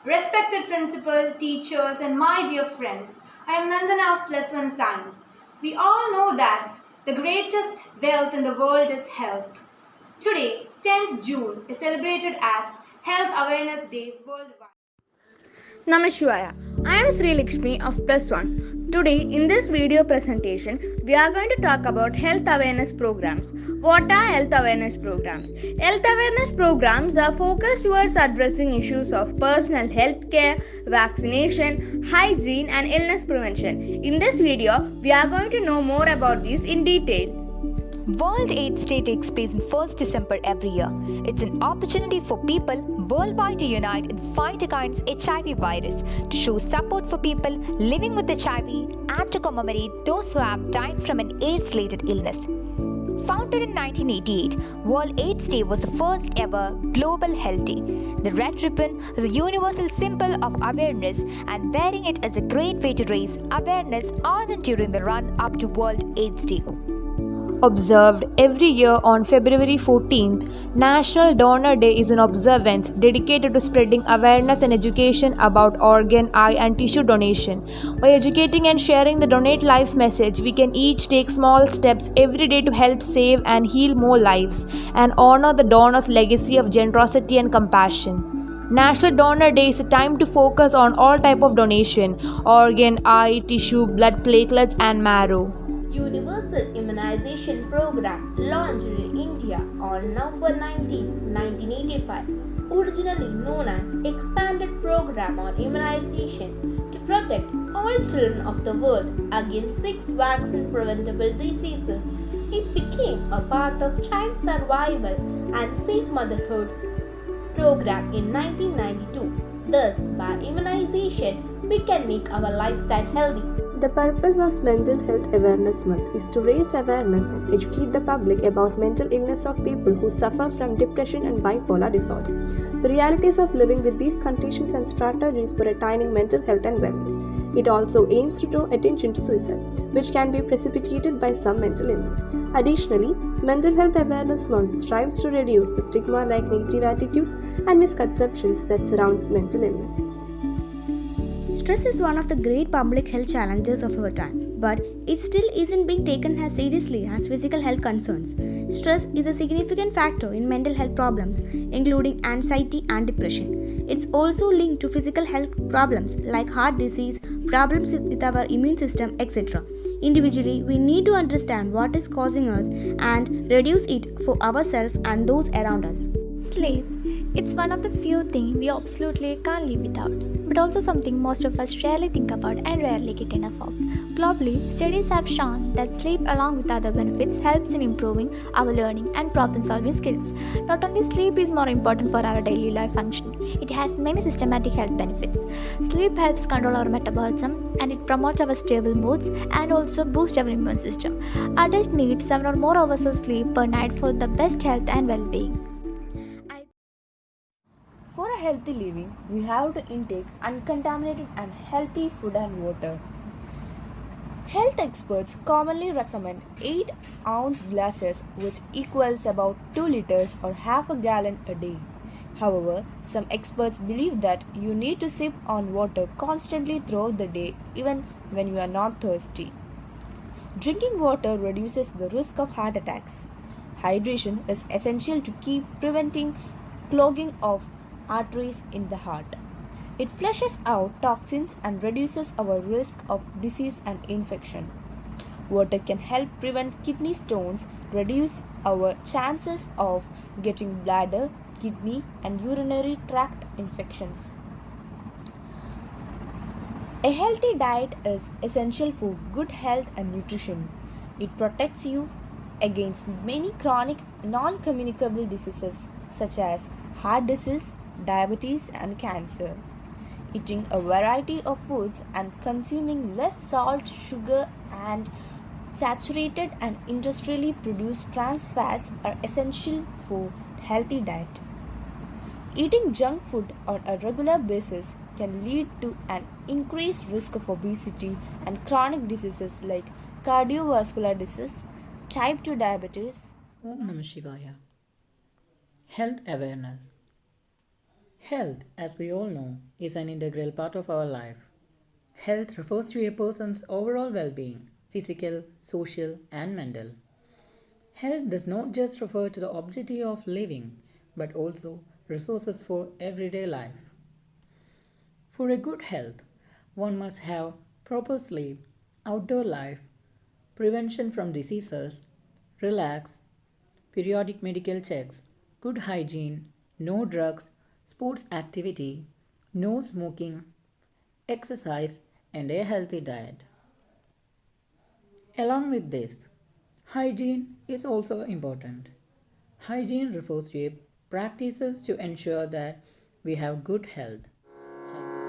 Respected principal, teachers, and my dear friends, I am Nandana of Plus One Science. We all know that the greatest wealth in the world is health. Today, 10th June, is celebrated as Health Awareness Day worldwide. Namashivaya. I am Sri Lakshmi of Plus One. Today, in this video presentation, we are going to talk about health awareness programs. What are health awareness programs? Health awareness programs are focused towards addressing issues of personal health care, vaccination, hygiene, and illness prevention. In this video, we are going to know more about these in detail. World AIDS Day takes place on 1st December every year. It's an opportunity for people worldwide to unite in the fight against HIV virus, to show support for people living with HIV and to commemorate those who have died from an AIDS-related illness. Founded in 1988, World AIDS Day was the first ever global health day. The red ribbon is a universal symbol of awareness, and wearing it is a great way to raise awareness on and during the run up to World AIDS Day. Observed every year on February 14th, National Donor Day is an observance dedicated to spreading awareness and education about organ, eye, and tissue donation. By educating and sharing the Donate Life message, we can each take small steps every day to help save and heal more lives and honor the donor's legacy of generosity and compassion. National Donor Day is a time to focus on all type of donation: organ, eye, tissue, blood, platelets, and marrow. Universal Immunization Program launched in India on November 19, 1985, originally known as Expanded Program on Immunization to protect all children of the world against 6 vaccine preventable diseases. It became a part of Child Survival and Safe Motherhood program in 1992. Thus, by immunization, we can make our lifestyle healthy. The purpose of Mental Health Awareness Month is to raise awareness and educate the public about mental illness of people who suffer from depression and bipolar disorder, the realities of living with these conditions and strategies for attaining mental health and wellness. It also aims to draw attention to suicide, which can be precipitated by some mental illness. Additionally, Mental Health Awareness Month strives to reduce the stigma like negative attitudes and misconceptions that surrounds mental illness. Stress is one of the great public health challenges of our time, but it still isn't being taken as seriously as physical health concerns. Stress is a significant factor in mental health problems, including anxiety and depression. It's also linked to physical health problems like heart disease, problems with our immune system, etc. Individually, we need to understand what is causing us and reduce it for ourselves and those around us. Sleep. It's one of the few things we absolutely can't live without, but also something most of us rarely think about and rarely get enough of. Globally, studies have shown that sleep, along with other benefits, helps in improving our learning and problem-solving skills. Not only sleep is more important for our daily life functioning, it has many systematic health benefits. Sleep helps control our metabolism, and it promotes our stable moods and also boosts our immune system. Adults need 7 or more hours of sleep per night for the best health and well-being. For a healthy living, we have to intake uncontaminated and healthy food and water. Health experts commonly recommend 8-ounce glasses, which equals about 2 liters or half a gallon a day. However, some experts believe that you need to sip on water constantly throughout the day, even when you are not thirsty. Drinking water reduces the risk of heart attacks. Hydration is essential to keep preventing clogging of arteries in the heart. It flushes out toxins and reduces our risk of disease and infection. Water can help prevent kidney stones, reduce our chances of getting bladder, kidney, and urinary tract infections. A healthy diet is essential for good health and nutrition. It protects you against many chronic non-communicable diseases such as heart disease, diabetes, and cancer. Eating a variety of foods and consuming less salt, sugar, and saturated and industrially produced trans fats are essential for healthy diet. Eating junk food on a regular basis can lead to an increased risk of obesity and chronic diseases like cardiovascular disease, type 2 diabetes. Om Namah Shivaya. Health awareness. Health, as we all know, is an integral part of our life. Health refers to a person's overall well being, physical, social, and mental. Health does not just refer to the objective of living, but also resources for everyday life. For a good health, one must have proper sleep, outdoor life, prevention from diseases, relax, periodic medical checks, good hygiene, no drugs, sports activity, no smoking, exercise, and a healthy diet. Along with this, hygiene is also important. Hygiene refers to practices to ensure that we have good health.